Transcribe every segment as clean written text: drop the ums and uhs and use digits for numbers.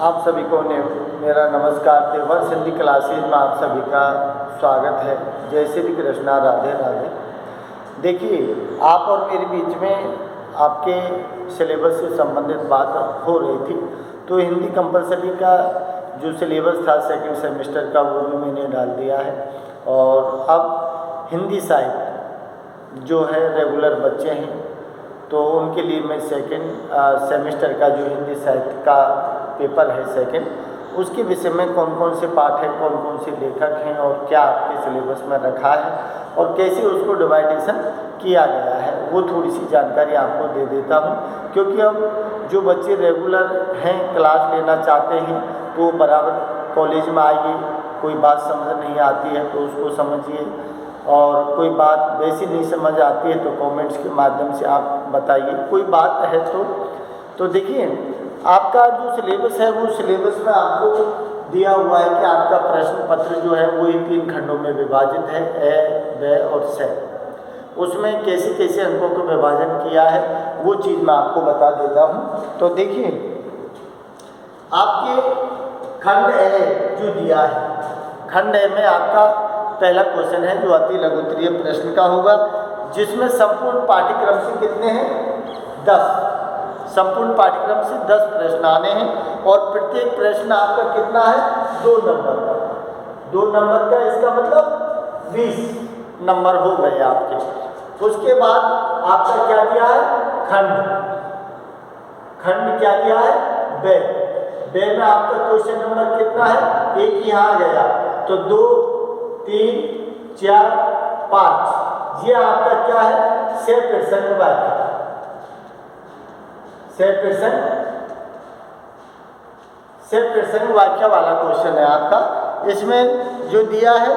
आप सभी को मेरा नमस्कार। देवर हिंदी क्लासेज में आप सभी का स्वागत है। जय श्री कृष्णा, राधे राधे। देखिए, आप और मेरे बीच में आपके सिलेबस से संबंधित बात हो रही थी, तो हिंदी कंपलसरी का जो सिलेबस था सेकंड सेमेस्टर का वो भी मैंने डाल दिया है। और अब हिंदी साहित्य जो है रेगुलर बच्चे हैं तो उनके लिए मैं सेकंड सेमेस्टर का जो हिंदी साहित्य का पेपर है सेकंड, उसके विषय में कौन कौन से पाठ हैं, कौन कौन से लेखक हैं और क्या आपके सिलेबस में रखा है और कैसे उसको डिवाइडेशन किया गया है, वो थोड़ी सी जानकारी आपको दे देता हूँ। क्योंकि अब जो बच्चे रेगुलर हैं, क्लास लेना चाहते हैं, तो बराबर कॉलेज में आइए। कोई बात समझ नहीं आती है तो उसको समझिए, और कोई बात वैसी नहीं समझ आती है तो कमेंट्स के माध्यम से आप बताइए। कोई बात है तो देखिए, आपका जो सिलेबस है वो सिलेबस में आपको दिया हुआ है कि आपका प्रश्न पत्र जो है वो 3 खंडों में विभाजित है, ए, ब और से। उसमें कैसे कैसे अंकों को विभाजन किया है वो चीज़ मैं आपको बता देता हूँ। तो देखिए, आपके खंड ए जो दिया है, खंड ए में आपका पहला क्वेश्चन है जो अति लघुत्तरीय प्रश्न का होगा, जिसमें संपूर्ण पाठ्यक्रम से कितने हैं 10, संपूर्ण पाठ्यक्रम से 10 प्रश्न आने हैं और प्रत्येक प्रश्न आपका कितना है 2 नंबर का। 2 नंबर का, इसका मतलब 20 नंबर हो गए आपके। उसके बाद आपका क्या दिया है खंड, खंड क्या दिया है बे। बे में आपका क्वेश्चन नंबर कितना है, एक यहाँ गया तो 2 3 4 5, ये आपका क्या है से प्रसंग वाक्य, से प्रसंग वाक्य वाला क्वेश्चन है आपका। इसमें जो दिया है,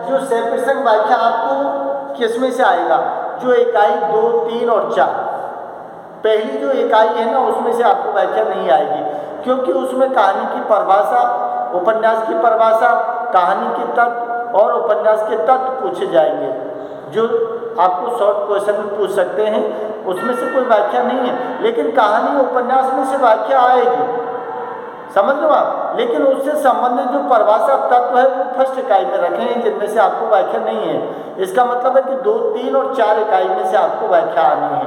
जो से प्रसंग वाक्य आपको किसमें से आएगा, जो इकाई 2 3 और 4, पहली जो इकाई है ना उसमें से आपको व्याख्या नहीं आएगी, क्योंकि उसमें कहानी की परिभाषा, उपन्यास की परिभाषा, कहानी के तत्व और उपन्यास के तत्व पूछे जाएंगे, जो आपको शॉर्ट क्वेश्चन में पूछ सकते हैं। उसमें से कोई व्याख्या नहीं है, लेकिन कहानी उपन्यास में से व्याख्या आएगी, समझ लो आप। लेकिन उससे संबंधित जो परिभाषा तत्व है वो फर्स्ट इकाई में रखे हैं, जिनमें से आपको व्याख्या नहीं है। इसका मतलब है कि 2 3 और 4 इकाई में से आपको व्याख्या आनी है।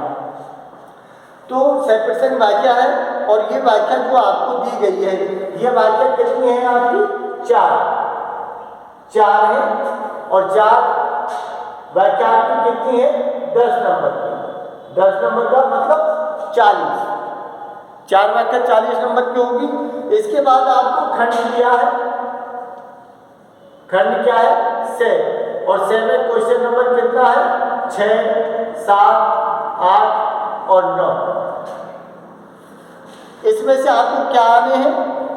तो सेपरेशन व्याख्या है, और ये व्याख्या जो आपको दी गई है, ये व्याख्या कितनी है आपकी 4 है, और 4 व्याख्या आपकी कितनी है 10 नंबर की। 10 नंबर का मतलब 40, 4 व्याख्या 40 नंबर की होगी। इसके बाद आपको खंड दिया है, खंड क्या है से, और से में क्वेश्चन नंबर कितना है 6 7 8 और 9। इसमें से आपको क्या आने हैं,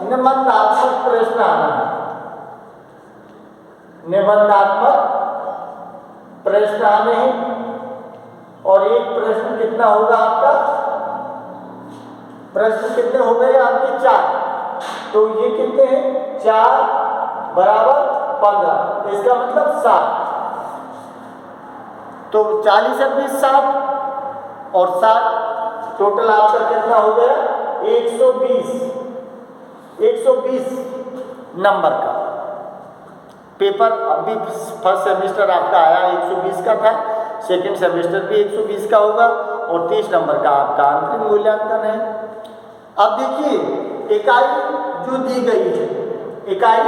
निबंधात्मक प्रश्न आने हैं, निबंधात्मक प्रश्न आने हैं। और एक प्रश्न कितना होगा आपका, प्रश्न कितने हो गए आपके 4, तो ये कितने हैं 4 बराबर 15, इसका मतलब 7। तो 40 और 20 60 और 7, टोटल आपका कितना हो गया 120 नंबर का पेपर। अभी फर्स्ट सेमेस्टर आपका आया 120 का था, सेकंड सेमेस्टर भी 120 का होगा, और 30 नंबर का आपका अंतिम मूल्यांकन है। अब देखिए, इकाई जो दी गई है, इकाई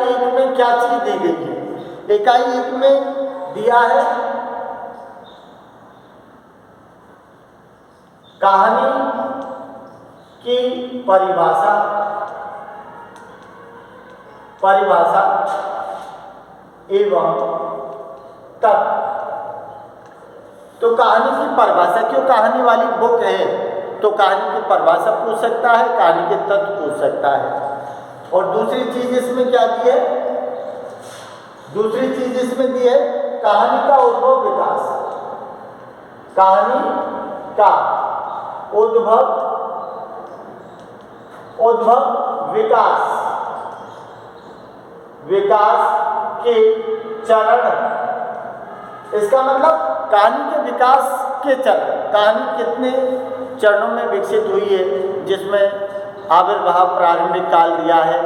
1 में क्या चीज दी गई है, इकाई 1 में दिया है कहानी की परिभाषा एवं तत्व। तो कहानी की परिभाषा, क्यों कहानी वाली बुक है तो कहानी की परिभाषा पूछ सकता है, कहानी के तत्व पूछ सकता है। और दूसरी चीज इसमें क्या दी है, दूसरी चीज इसमें दी है कहानी का उद्भव विकास, कहानी का उद्भव विकास के चरण। इसका मतलब कहानी के विकास के चरण, कहानी कितने चरणों में विकसित हुई है, जिसमें आविर्भाव प्रारंभिक काल दिया है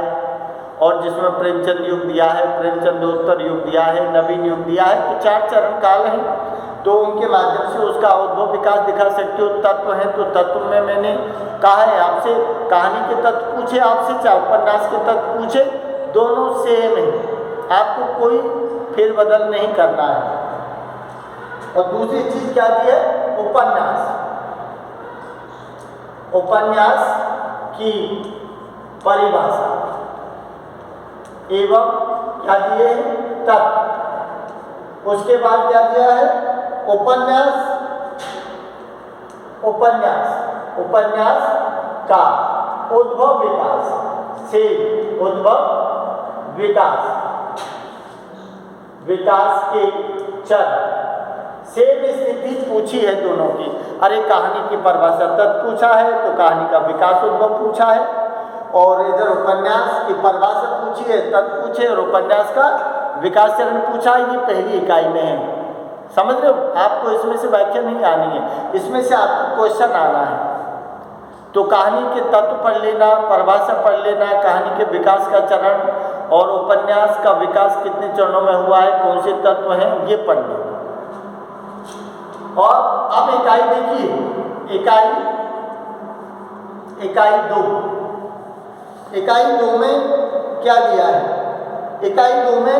और जिसमें प्रेमचंद युग दिया है, प्रेमचंदोत्तर युग दिया है, नवीन युग दिया है। तो 4 चरण काल हैं, तो उनके माध्यम से उसका उद्भव विकास दिखा सकते हो। तत्व है तो तत्व में मैंने कहा है आपसे, कहानी के तत्व पूछे आपसे चाहे उपन्यास के तत्व पूछे, दोनों सेम है, आपको कोई फेरबदल नहीं करना है। और दूसरी चीज क्या दी है? उपन्यास, उपन्यास की परिभाषा एवं क्या दिए? तत्व। उसके बाद क्या दिया है? उपन्यास, उपन्यास, उपन्यास का उद्भव विकास से उद्भव विकास, विकास के चरण से स्थिति पूछी है दोनों की। अरे कहानी की परिभाषा तत्व पूछा है, तो कहानी का विकास उद्भव पूछा है, और इधर उपन्यास की परिभाषा पूछी है, तत्व पूछे, और उपन्यास का विकास चरण पूछा है। ये पहली इकाई में है, समझ रहे हो? आपको इसमें से व्याख्या नहीं आनी है, इसमें से आपको क्वेश्चन आना है। तो कहानी के तत्व पढ़ लेना, परिभाषा पढ़ लेना, कहानी के विकास का चरण और उपन्यास का विकास कितने चरणों में हुआ है, कौन से तत्व हैं, ये पढ़ लेना। और अब इकाई देखिए, इकाई 2, इकाई 2 में क्या दिया है? इकाई 2 में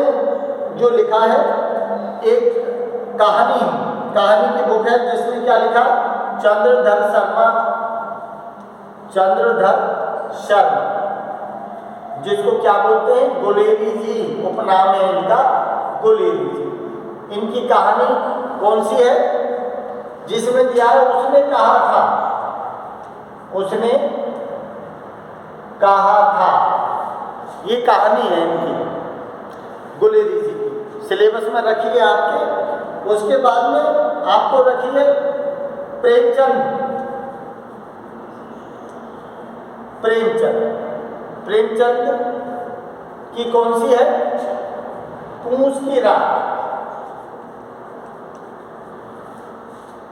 जो लिखा है, एक कहानी, कहानी की बुक है जिसमें क्या लिखा? चंद्रधर शर्मा, चंद्रधर शर्मा, जिसको क्या बोलते हैं? गुलेरी जी, उपनाम है इनका गुलेरी जी। इनकी कहानी कौन सी है? जिसमें दिया है उसने कहा था, उसने कहा था, ये कहानी है इनकी गुलेरी जी की। सिलेबस में रखिए आपके। उसके बाद में आपको रखिए प्रेमचंद, प्रेमचंद, प्रेमचंद की कौन सी है? पूंछ की रात,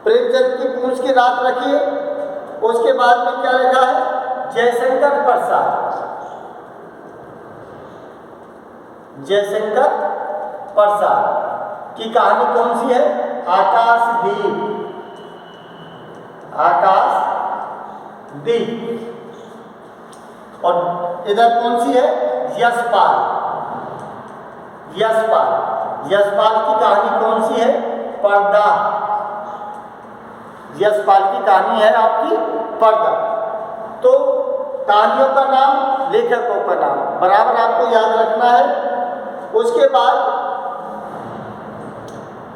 प्रेमचंद की पूंछ की रात रखिए। उसके बाद में क्या लिखा है? जयशंकर प्रसाद, जयशंकर प्रसाद की कहानी कौन सी है? आकाशदीप, आकाशदीप। और इधर कौन सी है? यशपाल, यशपाल, यशपाल की कहानी कौन सी है? पर्दा, यशपाल की कहानी है आपकी पर्दा। तो कहानियों का नाम, लेखकों का नाम बराबर आपको याद रखना है। उसके बाद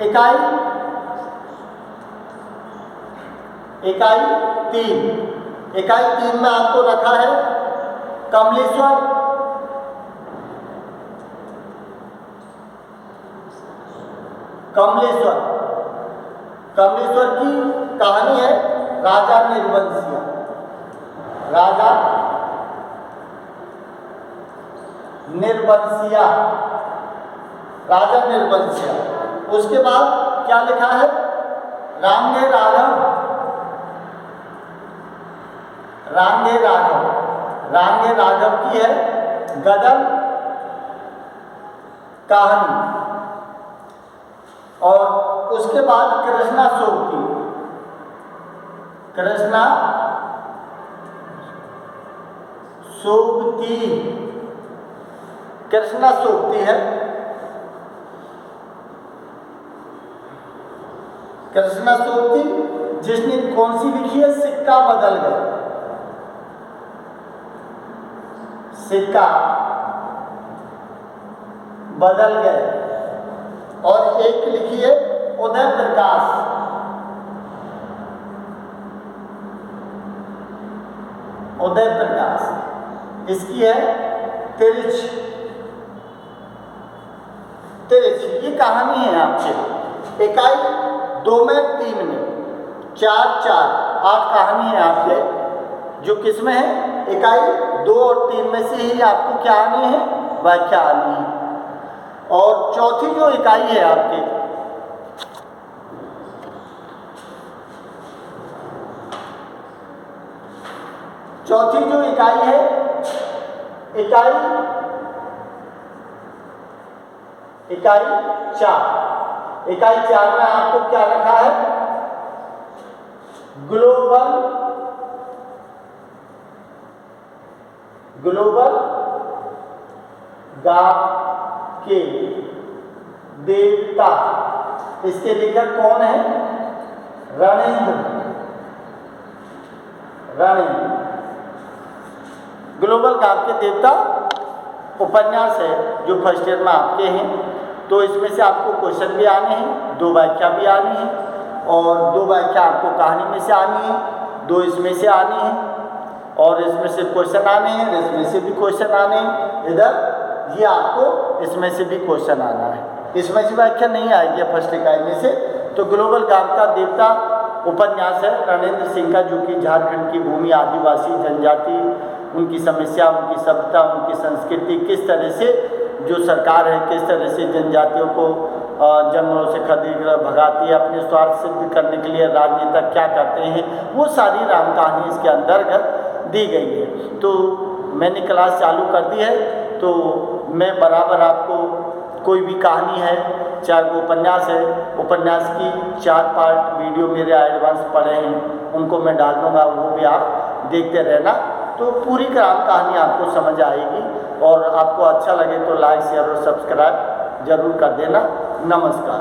इकाई 3, इकाई 3 में आपको रखा है कमलेश्वर, कमलेश्वर, कमलेश्वर की कहानी है राजा निर्वंशिया, राजा निर्वंशिया, राजा निर्वंशिया। उसके बाद क्या लिखा है? रांगे राघव, रांगे राघव, रांगे राघव की है गदर कहानी। और उसके बाद कृष्णा सोबती, कृष्णा सोबती, कृष्णा सोबती है, कृष्णा सोबती, जिसने कौन सी लिखी है? सिक्का बदल गए, सिक्का बदल गए। और एक लिखी है उदय प्रकाश, उदय प्रकाश, इसकी है तिरछ, तिरछ। ये कहानी है आपके इकाई 2 में, 3 में, 4 8 कहानी है आपके, जो किस में है? इकाई 2 और 3 में से ही आपको क्या आनी है? व्याख्या आनी है। और चौथी जो इकाई है आपकी, चौथी जो इकाई है, इकाई 4। इकाई 4 में आपको क्या रखा है? ग्लोबल गांव के देवता, इसके लेखक कौन है? रणेंद्र। ग्लोबल गांव के देवता उपन्यास है जो फर्स्ट ईयर में आपके हैं। तो इसमें से आपको क्वेश्चन भी आने हैं, 2 व्याख्या भी आनी है, और 2 व्याख्या आपको कहानी में से आनी है, 2 इसमें से आनी है, और इसमें से क्वेश्चन आने हैं, इसमें से भी क्वेश्चन आने हैं। इधर ये आपको इसमें से भी क्वेश्चन आना है। इसमें से व्याख्या नहीं आएगी फर्स्ट इकाई में से। तो ग्लोबल गांव का देवता उपन्यास है रणेंद्र सिंह का, जो कि झारखंड की भूमि, आदिवासी जनजाति, उनकी समस्या, उनकी सभ्यता, उनकी संस्कृति, किस तरह से जो सरकार है किस तरह से जनजातियों को जंगलों से खदेड़ भगाती है, अपने स्वार्थ सिद्ध करने के लिए राजनेता क्या करते हैं, वो सारी राम कहानी इसके अंतर्गत दी गई है। तो मैंने क्लास चालू कर दी है, तो मैं बराबर आपको कोई भी कहानी है, चाहे वो उपन्यास है, उपन्यास की 4 पार्ट वीडियो मेरे एडवांस पड़े हैं, उनको मैं डाल दूँगा, वो भी आप देखते रहना। तो पूरी राम कहानी आपको समझ आएगी, और आपको अच्छा लगे तो लाइक, शेयर और सब्सक्राइब जरूर कर देना। नमस्कार।